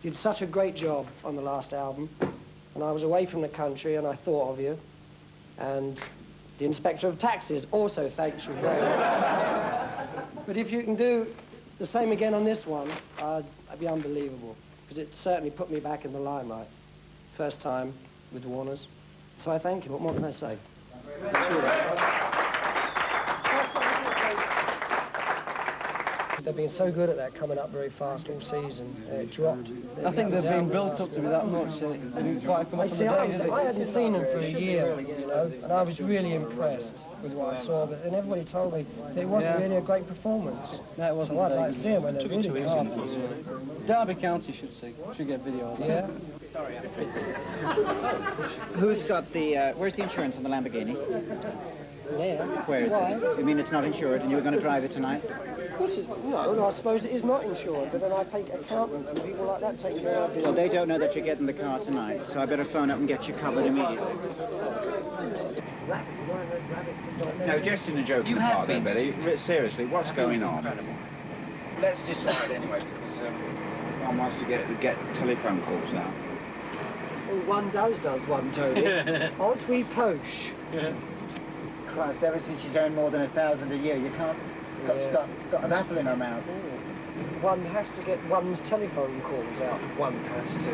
did such a great job on the last album, and I was away from the country and I thought of you, and the Inspector of Taxes also thanks you very much. But if you can do the same again on this one, it'd be unbelievable, because it certainly put me back in the limelight. First time with Warner's. So I thank you. What more can I say? They've been so good at that, coming up very fast all season. It dropped. I think they've been built up to me that much. It's quite come up I hadn't seen them for a year, you know, and I was really impressed with what I saw. But then everybody told me that it wasn't really a great performance. No, it wasn't. So I'd like to see them when they're really good. Derby County should see. Should get video of that. Yeah. Sorry, who's got the, where's the insurance on the Lamborghini? Yeah. Where is it? You mean it's not insured and you were going to drive it tonight? Of course it's, no, I suppose it is not insured, but then I pay accountants and people like that take care of it. Well, they don't know that you're getting the car tonight, so I better phone up and get you covered immediately. No, just in a joking part then, Billy. Seriously, what's going on? Let's decide anyway, because one wants to get telephone calls now. Well, one does one, Tony. Aren't we posh? Christ, ever since she's earned more than 1,000 a year, you can't... Got an apple in her mouth. One has to get one's telephone calls out. One has to.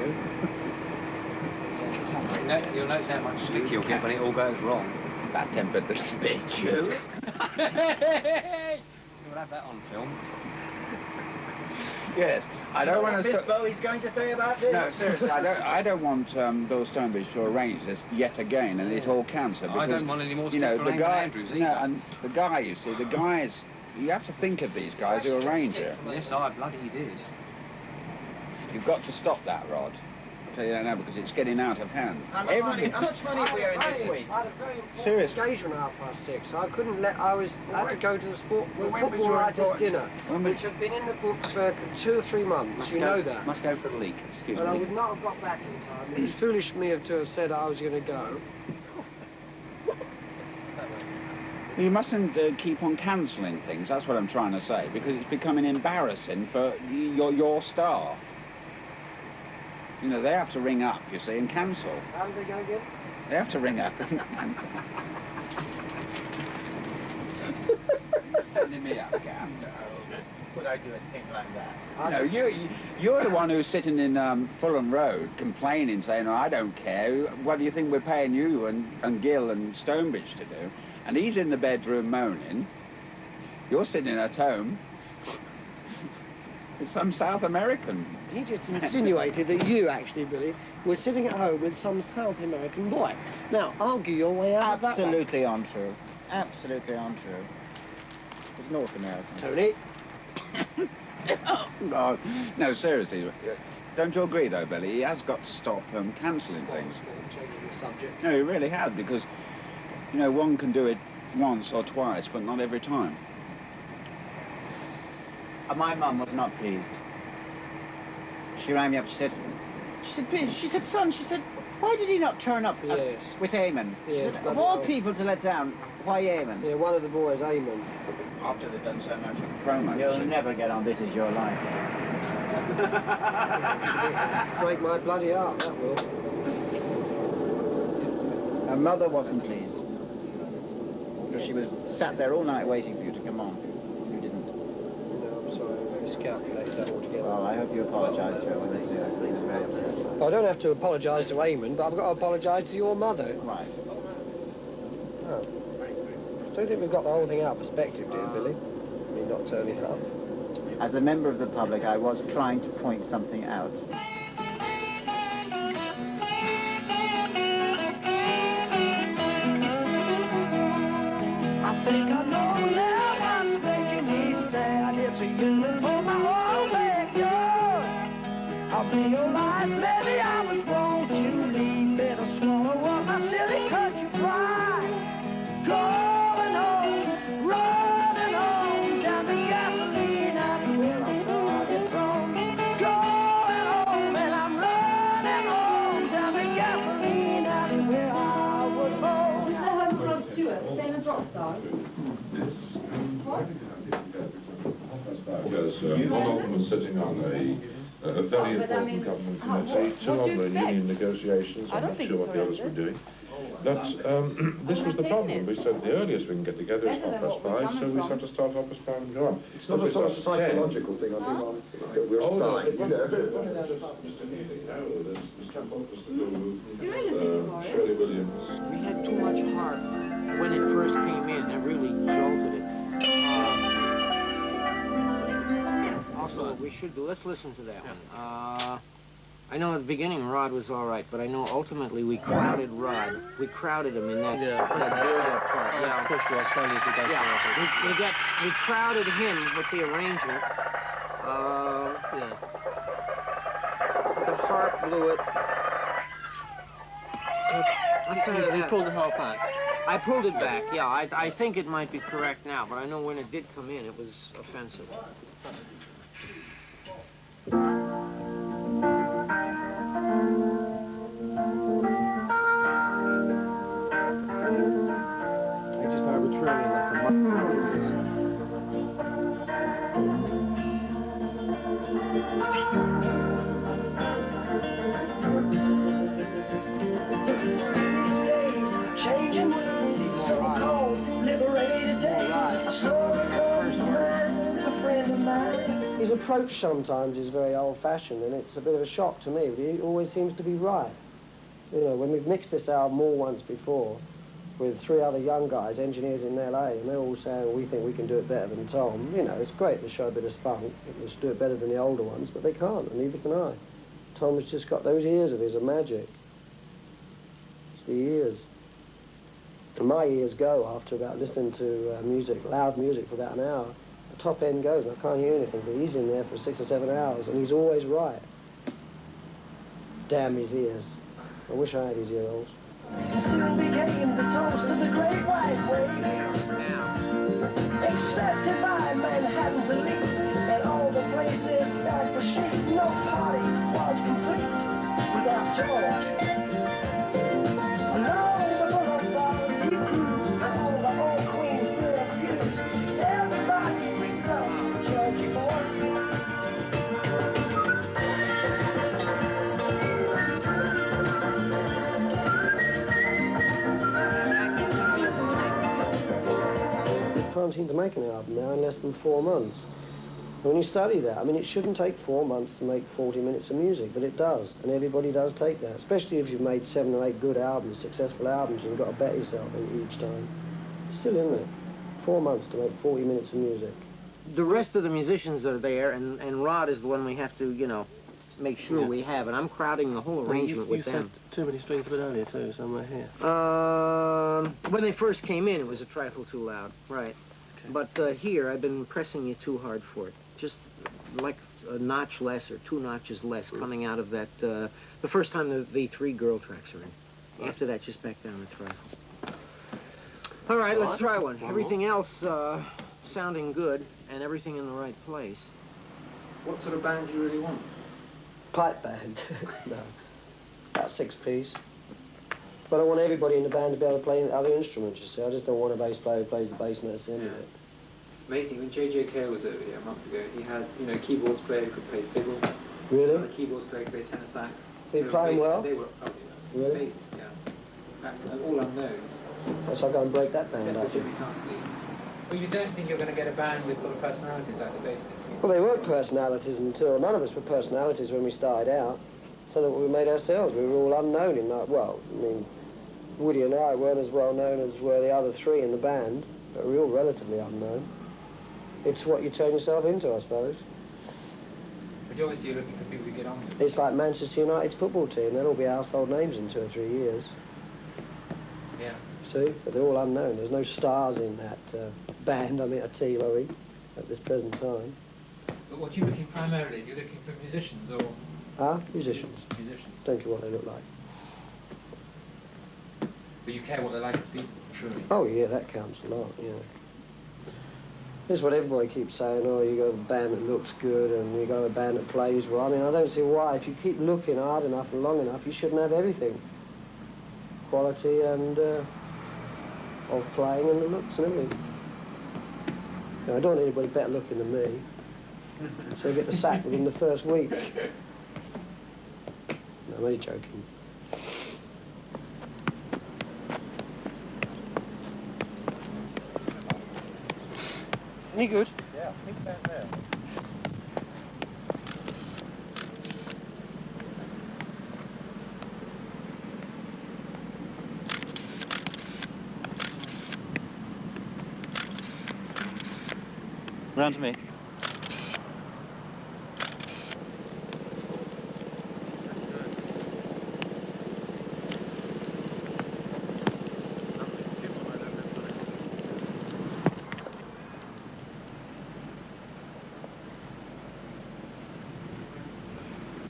You'll notice how much stick you'll get when it all goes wrong. Bad-tempered little bitch, you. You'll have that on film. Yes, I don't want to... Miss Bowie's going to say about this? No, seriously, I don't want Bill Stonebridge to arrange this yet again and it all cancel. I don't want any more stick for Andrews either. No, and the guy, you see, the guys... You have to think of these guys who arrange it. Yes, I bloody did. You've got to stop that, Rod. I'll tell you that now, because it's getting out of hand. How much money are we earning this week? I had a very important Seriously? engagement at 6:30. I couldn't let... I had to go to the football writers' dinner, which had been in the books for 2 or 3 months. You know that. Must go for a leak, excuse me. And I would not have got back in time. It was foolish of me to have said I was going to go. You mustn't keep on cancelling things, that's what I'm trying to say, because it's becoming embarrassing for your staff. You know, they have to ring up, you see, and cancel. How do they go again? They have to ring up and... You're sending me up, Gam. Would I do a thing like that? No, you're the one who's sitting in Fulham Road complaining, saying, oh, I don't care. What do you think we're paying you and Gill and Stonebridge to do? And he's in the bedroom moaning. You're sitting at home with some South American. He just insinuated that you, actually, Billy, were sitting at home with some South American boy. Now, argue your way out of that. Absolutely untrue. Absolutely untrue. It's North American. Tony? Oh, God. No, seriously. Don't you agree, though, Billy? He has got to stop cancelling things. Changing the subject. No, he really has, because, you know, one can do it once or twice, but not every time. My mum was not pleased. She rang me up, she said, son, why did he not turn up with Eamon? She said, of all people to let down, why Eamon? Yeah, one of the boys, Eamon. After they've done so much of the promo. You'll never get on This Is Your Life. Break my bloody heart, that will. Her mother wasn't pleased. Because she was sat there all night waiting for you to come on. You didn't. No, I'm sorry, I miscalculated that altogether. Well, I hope you apologise to her when they see her. She was very upset. Well, I don't have to apologise to Eamon, but I've got to apologise to your mother. Right. Oh. I don't think we've got the whole thing out of perspective, dear Billy. I mean, not turning up. As a member of the public, I was trying to point something out. I think I know now what's making me sad. It's a yearning for my whole backyard. I'll be your life, maybe I was wrong to leave. Better swallow up my silly country pride. Going home, running home, down the gasoline and where I started from. Going home and I'm running home, down the gasoline and where I was born. Is that one Rod Stewart, famous rock star? Yes, one of them was sitting on a very but I important mean, government how- committee, what two do you on the expect? union negotiations. I I'm don't not think sure it's what the others were horrendous. doing. But this was the problem. We said the earliest we can get together is Better than 5:30, what we're so coming we from. had to start 5:30 and go on. It's not a sort of psychological thing, I think, that we're signed, you know. Mr. Neely, no, there's Mr. Focus to do with You really think it's horrid? Shirley Williams. We had too much heart when it first came in. That really jolted it. Also, what we should do, let's listen to that one. I know at the beginning Rod was all right, but I know ultimately we crowded Rod. We crowded him in that, that build-up part. Yeah, push you as slowly as we go yeah. We crowded him with the arrangement. The harp blew it. Let's say You that. pulled the harp back. I pulled it back, yeah. I think it might be correct now, but I know when it did come in, it was offensive. I just arbitrarily left the muck where it is. These days, changing ways, so cold, liberated days. A story comes to mind, a friend of mine. His approach sometimes is very old-fashioned, and it's a bit of a shock to me, but he always seems to be right. You know, when we've mixed this album all once before with 3 other young guys, engineers in LA, and they're all saying, well, we think we can do it better than Tom. You know, it's great to show a bit of spunk. We should do it better than the older ones, but they can't, and neither can I. Tom's just got those ears of his, of magic. It's the ears. And my ears go after about listening to music, loud music for about an hour. The top end goes, and I can't hear anything, but he's in there for 6 or 7 hours, and he's always right. Damn his ears. I wish I had his ear holes. And soon became the toast of the great white wave. Accepted by Manhattan's elite, and all the places back for sheep. No party was complete without George. Along the boulevards he cruised, all the old Queensboro feuds. Everybody we love Georgie boy. Can't seem to make an album now in less than 4 months. When you study that, I mean, it shouldn't take 4 months to make 40 minutes of music, but it does, and everybody does take that, especially if you've made 7 or 8 good albums, successful albums, and you've got to bet yourself in each time. Still in there. 4 months to make 40 minutes of music. The rest of the musicians are there, and Rod is the one we have to, you know, make sure we have, and I'm crowding the whole arrangement with them. You said too many strings a bit earlier too, somewhere here. When they first came in, it was a trifle too loud, right. Okay. But here, I've been pressing you too hard for it. Just like a notch less or 2 notches less coming out of that, the first time the 3 girl tracks are in. After that, just back down a trifle. All right, let's try one. Everything else sounding good and everything in the right place. What sort of band do you really want? Pipe band. No. About 6-piece. But I want everybody in the band to be able to play other instruments, you see. I just don't want a bass player who plays the bass and that's the end of it. Amazing, when J.J. Cale was over here a month ago, he had, you know, keyboards player who could play fiddle. Really? Another keyboards player could play tenor sax. They playing well? They were, oh, yeah, Really? amazing, yeah. Perhaps all unknowns. So I'll go and break that band Except up. for Jimmy Castley. Well, you don't think you're going to get a band with sort of personalities like the bassist? Well, they weren't personalities until, none of us were personalities when we started out. So that we made ourselves. We were all unknown in that, well, I mean, Woody and I weren't as well known as were the other 3 in the band, but we were all relatively unknown. It's what you turn yourself into, I suppose. But obviously you're looking for people to get on with. It's like Manchester United's football team. They'll all be household names in 2 or 3 years. Yeah. See? But they're all unknown. There's no stars in that band, I mean, artillery, at this present time. But what are you looking primarily? You're looking for musicians or? Musicians. Musicians. Don't care what they look like. But you care what they like as people, surely? Oh, yeah, that counts a lot, yeah. It's what everybody keeps saying, oh, you got a band that looks good and you got a band that plays well. I mean, I don't see why. If you keep looking hard enough and long enough, you shouldn't have everything. Quality and of playing and the looks and everything. You know, I don't want anybody better looking than me. So you get the sack within the first week. No, I'm only joking. Any good? Yeah, I think about there. Round to me.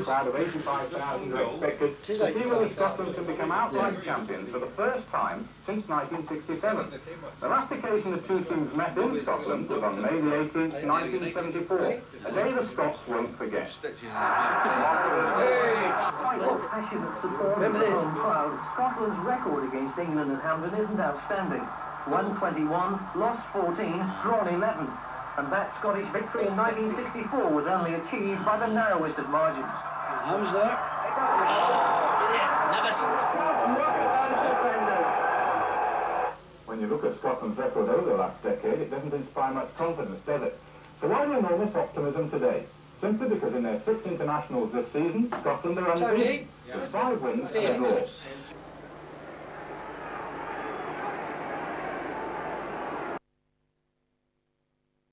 Crowd of 85,000 are expected to see whether Scotland can become outright champions for the first time since 1967. The last occasion the two teams met in Scotland was on May the 18th, 1974, a day the Scots won't forget. Passionate support of the home crowd, Scotland's record against England at Hampden isn't outstanding. 121, lost 14, drawn 11. And that Scottish victory in 1964 was only achieved by the narrowest of margins. I was there. When you look at Scotland's record over the last decade, it doesn't inspire much confidence, does it? So why the enormous optimism today? Simply because in their 6 internationals this season, Scotland are unbeaten, with 5 wins and a draw.